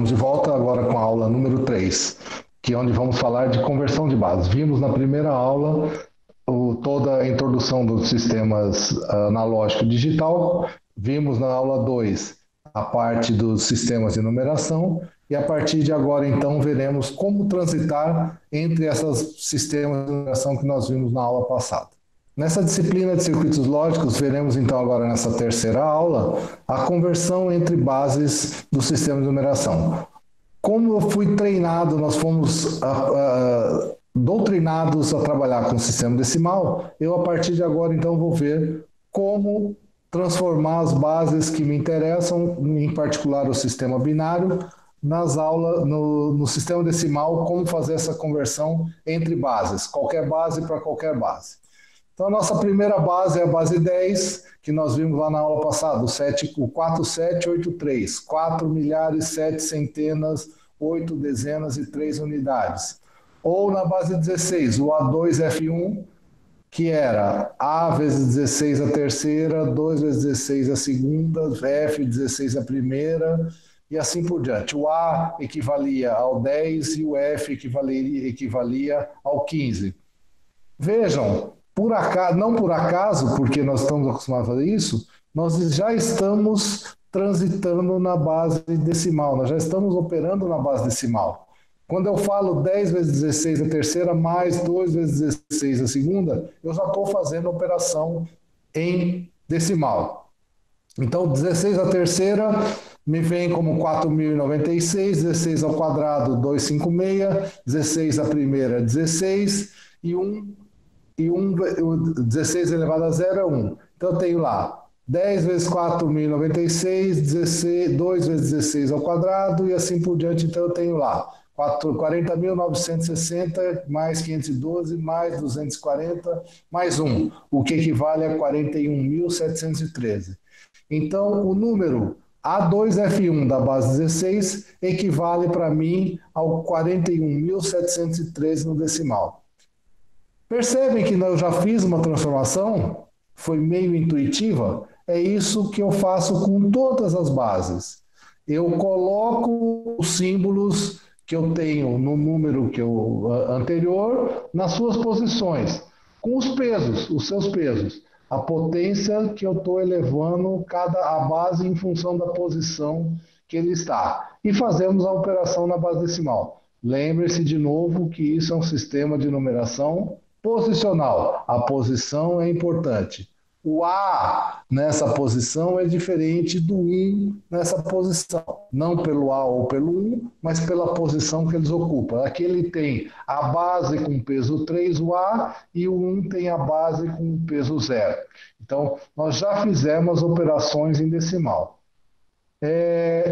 Estamos de volta agora com a aula número 3, que é onde vamos falar de conversão de bases. Vimos na primeira aula toda a introdução dos sistemas analógico e digital, vimos na aula 2 a parte dos sistemas de numeração, e a partir de agora, então, veremos como transitar entre esses sistemas de numeração que nós vimos na aula passada. Nessa disciplina de circuitos lógicos, veremos então agora nessa terceira aula a conversão entre bases do sistema de numeração. Como eu fui treinado, nós fomos doutrinados a trabalhar com o sistema decimal, eu a partir de agora então vou ver como transformar as bases que me interessam, em particular o sistema binário, nas aulas, no sistema decimal, como fazer essa conversão entre bases, qualquer base para qualquer base. Então, a nossa primeira base é a base 10, que nós vimos lá na aula passada, o 4783, 4 milhares, 7 centenas, 8 dezenas e 3 unidades. Ou na base 16, o A2F1, que era A vezes 16 a terceira, 2 vezes 16 a segunda, F 16 a primeira, e assim por diante. O A equivalia ao 10 e o F equivalia ao 15. Vejam, não por acaso, porque nós estamos acostumados a fazer isso, nós já estamos transitando na base decimal, nós já estamos operando na base decimal. Quando eu falo 10 vezes 16 a terceira mais 2 vezes 16 a segunda, eu já estou fazendo a operação em decimal. Então, 16 a terceira me vem como 4.096, 16 ao quadrado 256, 16 a primeira 16 e 16 elevado a zero é 1. Então eu tenho lá 10 vezes 4.096, 2 vezes 16 ao quadrado e assim por diante. Então eu tenho lá 40.960 mais 512 mais 240 mais 1, o que equivale a 41.713. Então o número A2F1 da base 16 equivale para mim ao 41.713 no decimal. Percebem que eu já fiz uma transformação? Foi meio intuitiva? É isso que eu faço com todas as bases. Eu coloco os símbolos que eu tenho no número anterior nas suas posições, com os pesos, os seus pesos. A potência que eu estou elevando a base em função da posição que ele está. E fazemos a operação na base decimal. Lembre-se de novo que isso é um sistema de numeração posicional. A posição é importante. O A nessa posição é diferente do 1 nessa posição. Não pelo A ou pelo 1, mas pela posição que eles ocupam. Aqui ele tem a base com peso 3, o A, e o 1 tem a base com peso 0. Então, nós já fizemos operações em decimal.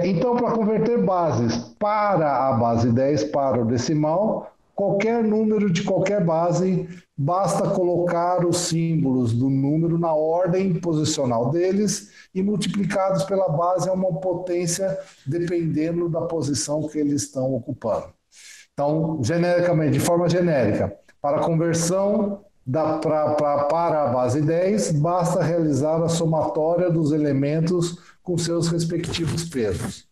Então, para converter bases para a base 10, para o decimal, qualquer número de qualquer base, basta colocar os símbolos do número na ordem posicional deles e multiplicados pela base é uma potência dependendo da posição que eles estão ocupando. Então, genericamente, de forma genérica, para a conversão para a base 10, basta realizar a somatória dos elementos com seus respectivos pesos.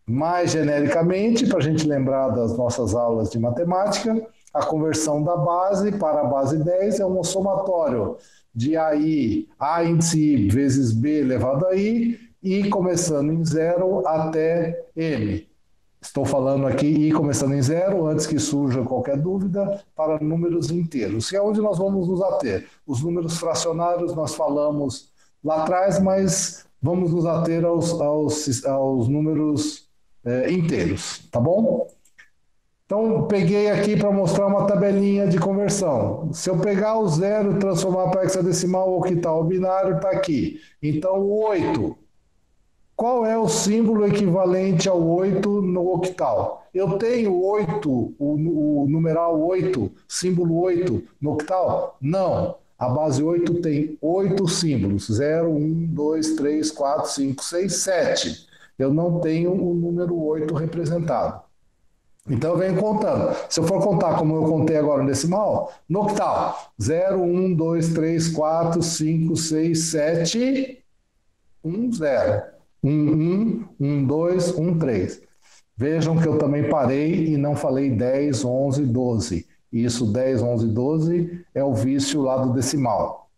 Mais genericamente, para a gente lembrar das nossas aulas de matemática, a conversão da base para a base 10 é um somatório de AI, A índice I vezes B elevado a I, e começando em 0 até M. Estou falando aqui I começando em 0, antes que surja qualquer dúvida, para números inteiros, que é onde nós vamos nos ater. Os números fracionários nós falamos lá atrás, mas vamos nos ater aos números inteiros, tá bom? Então, peguei aqui para mostrar uma tabelinha de conversão. Se eu pegar o 0 e transformar para hexadecimal, octal, binário, está aqui. Então, o 8. Qual é o símbolo equivalente ao 8 no octal? Eu tenho 8, o numeral 8, símbolo 8 no octal? Não. A base 8 tem 8 símbolos. 0, 1, 2, 3, 4, 5, 6, 7. Eu não tenho o número 8 representado. Então eu venho contando. Se eu for contar como eu contei agora no decimal, no octal, 0, 1, 2, 3, 4, 5, 6, 7, 1, 0. 1, 1, 1, 2, 1, 3. Vejam que eu também parei e não falei 10, 11, 12. Isso, 10, 11, 12 é o vício lá do decimal.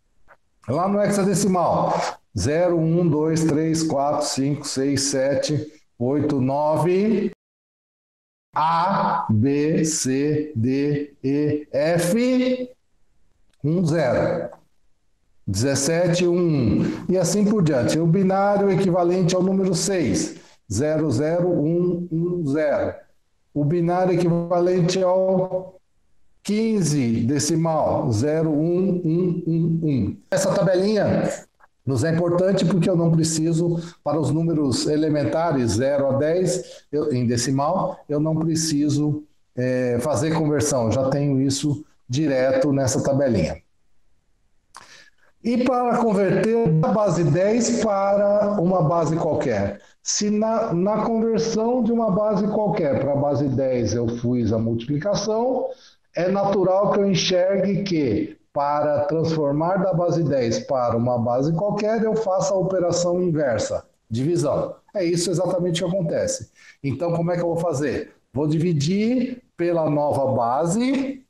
Lá no hexadecimal, 0, 1, 2, 3, 4, 5, 6, 7, 8, 9, A, B, C, D, E, F, 1, 0. 17, 1, e assim por diante. O binário equivalente ao número 6, 0, 0, 1, 1, 0. O binário equivalente ao 15 decimal, 0, 1, 1, 1, 1. Essa tabelinha nos é importante porque eu não preciso, para os números elementares, 0 a 10, em decimal, eu não preciso fazer conversão, já tenho isso direto nessa tabelinha. E para converter da base 10 para uma base qualquer? Se na conversão de uma base qualquer para a base 10 eu fiz a multiplicação, é natural que eu enxergue que para transformar da base 10 para uma base qualquer, eu faça a operação inversa, divisão. É isso exatamente que acontece. Então, como é que eu vou fazer? Vou dividir pela nova base,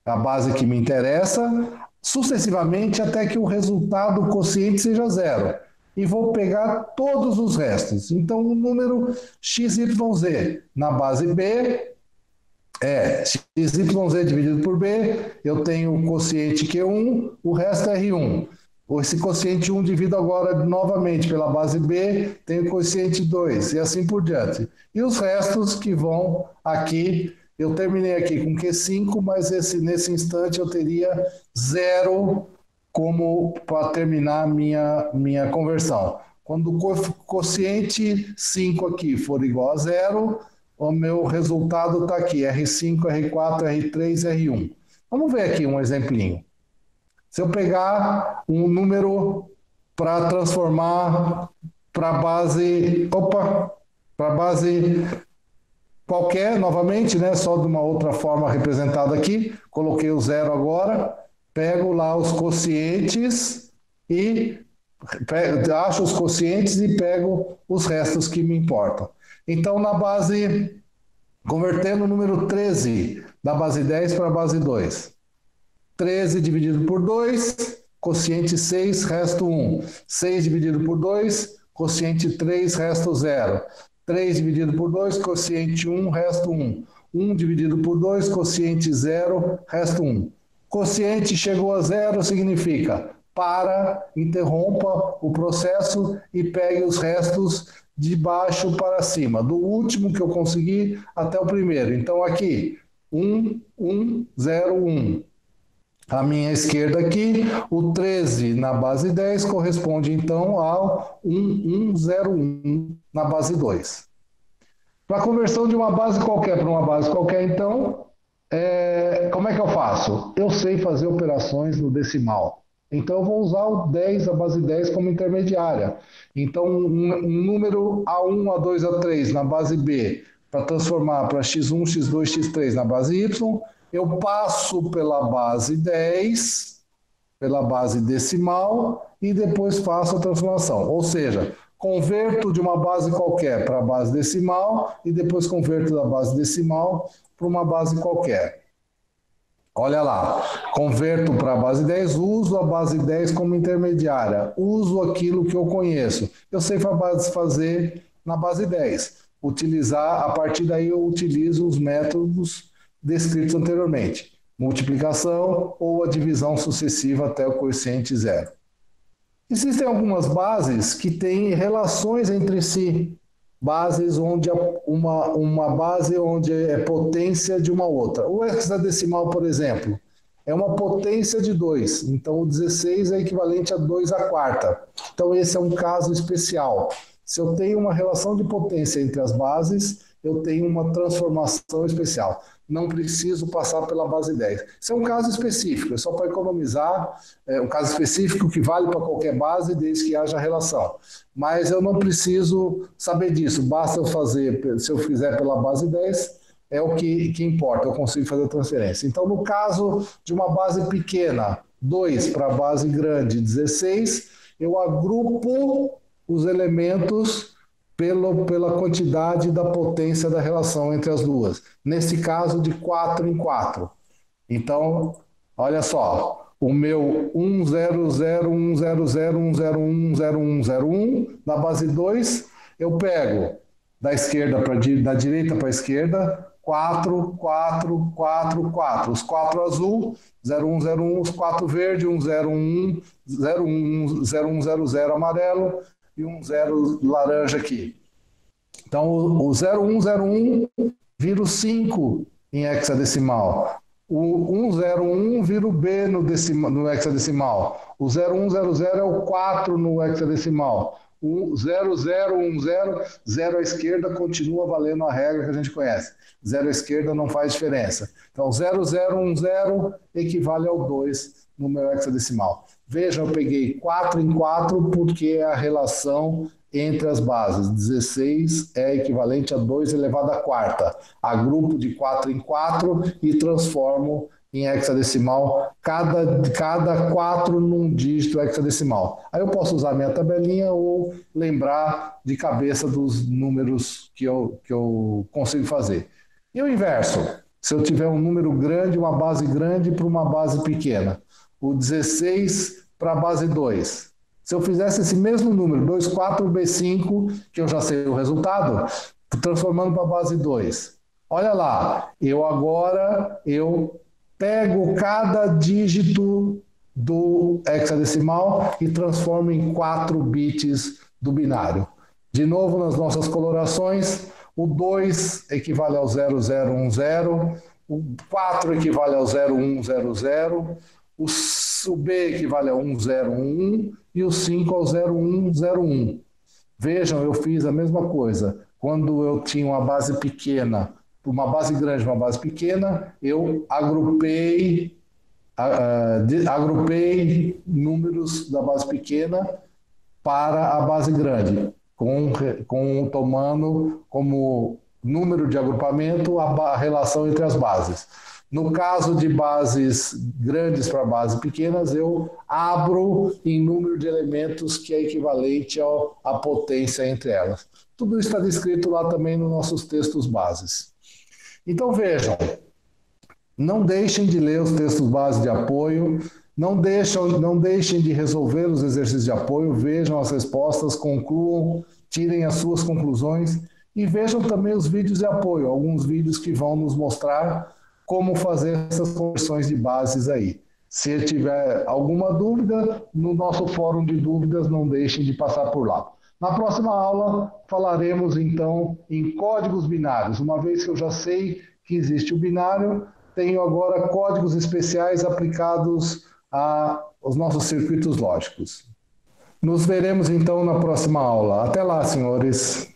a base que me interessa, sucessivamente até que o resultado quociente seja zero. E vou pegar todos os restos. Então, o número XYZ na base B é XYZ dividido por B, eu tenho o quociente Q1, o resto é R1. Esse quociente 1 divido agora novamente pela base B, tenho o quociente 2, e assim por diante. E os restos que vão aqui, eu terminei aqui com Q5, mas nesse instante eu teria 0 como para terminar minha conversão. Quando o quociente 5 aqui for igual a 0, o meu resultado está aqui, R5, R4, R3, R1. Vamos ver aqui um exemplinho. Se eu pegar um número para transformar para base qualquer, novamente, né, só de uma outra forma representada aqui, coloquei o 0 agora, pego lá os quocientes e acho os quocientes e pego os restos que me importam. Então, na base, convertendo o número 13 da base 10 para a base 2. 13 dividido por 2, quociente 6, resto 1. 6 dividido por 2, quociente 3, resto 0. 3 dividido por 2, quociente 1, resto 1. 1 dividido por 2, quociente 0, resto 1. Quociente chegou a 0 significa interrompa o processo e pegue os restos de baixo para cima, do último que eu consegui até o primeiro. Então aqui, 1, 1, 0, 1. À minha esquerda aqui, o 13 na base 10 corresponde então ao 1101 na base 2. Para a conversão de uma base qualquer para uma base qualquer, então, como é que eu faço? Eu sei fazer operações no decimal. Então, eu vou usar o 10, a base 10, como intermediária. Então, um número A1, A2, A3 na base B, para transformar para X1, X2, X3 na base Y, eu passo pela base 10, pela base decimal, e depois faço a transformação. Ou seja, converto de uma base qualquer para a base decimal, e depois converto da base decimal para uma base qualquer. Olha lá, converto para a base 10, uso a base 10 como intermediária, uso aquilo que eu conheço. Eu sei fazer na base 10. A partir daí eu utilizo os métodos descritos anteriormente. Multiplicação ou a divisão sucessiva até o quociente 0. Existem algumas bases que têm relações entre si. Bases onde uma base onde é potência de uma outra. O hexadecimal, por exemplo, é uma potência de 2. Então, o 16 é equivalente a 2 à quarta. Então, esse é um caso especial. Se eu tenho uma relação de potência entre as bases, eu tenho uma transformação especial. Não preciso passar pela base 10. Isso é um caso específico, é só para economizar, um caso específico que vale para qualquer base, desde que haja relação. Mas eu não preciso saber disso, basta eu fazer, se eu fizer pela base 10, é o que importa, eu consigo fazer a transferência. Então, no caso de uma base pequena, 2 para a base grande, 16, eu agrupo os elementos pela quantidade da potência da relação entre as duas. Nesse caso, de 4 em 4. Então, olha só, o meu 1001001010101 na base 2, eu pego da direita para a esquerda, 4, 4, 4, 4. Os 4 azul, 0101, os 4 verde, 101, 01, 0100 amarelo e 10 laranja aqui. Então, o 0101 vira o 5 em hexadecimal. O 101 vira o B no hexadecimal. O 0100 é o 4 no hexadecimal. O 0010, 0 à esquerda, continua valendo a regra que a gente conhece. 0 à esquerda não faz diferença. Então, 0010 equivale ao 2 no meu hexadecimal. Vejam, eu peguei 4 em 4 porque é a relação entre as bases. 16 é equivalente a 2 elevado à quarta. Agrupo de 4 em 4 e transformo em hexadecimal cada 4 num dígito hexadecimal. Aí eu posso usar minha tabelinha ou lembrar de cabeça dos números que eu consigo fazer. E o inverso? Se eu tiver um número grande, uma base grande para uma base pequena. O 16 para a base 2. Se eu fizesse esse mesmo número, 24B5, que eu já sei o resultado, transformando para a base 2. Olha lá, eu pego cada dígito do hexadecimal e transformo em 4 bits do binário. De novo, nas nossas colorações, o 2 equivale ao 0010, o 4 equivale ao 0100, o B equivale ao 1011 e o 5 ao 0101. Vejam, eu fiz a mesma coisa. Quando eu tinha uma base pequena, uma base grande, uma base pequena, eu agrupei números da base pequena para a base grande, tomando como número de agrupamento a relação entre as bases. No caso de bases grandes para bases pequenas, eu abro em número de elementos que é equivalente à potência entre elas. Tudo isso está descrito lá também nos nossos textos bases. Então vejam, não deixem de ler os textos base de apoio, não deixem de resolver os exercícios de apoio, vejam as respostas, concluam, tirem as suas conclusões e vejam também os vídeos de apoio, alguns vídeos que vão nos mostrar como fazer essas conversões de bases aí. Se tiver alguma dúvida, no nosso fórum de dúvidas, não deixem de passar por lá. Na próxima aula, falaremos então em códigos binários. Uma vez que eu já sei que existe o binário, tenho agora códigos especiais aplicados aos nossos circuitos lógicos. Nos veremos então na próxima aula. Até lá, senhores!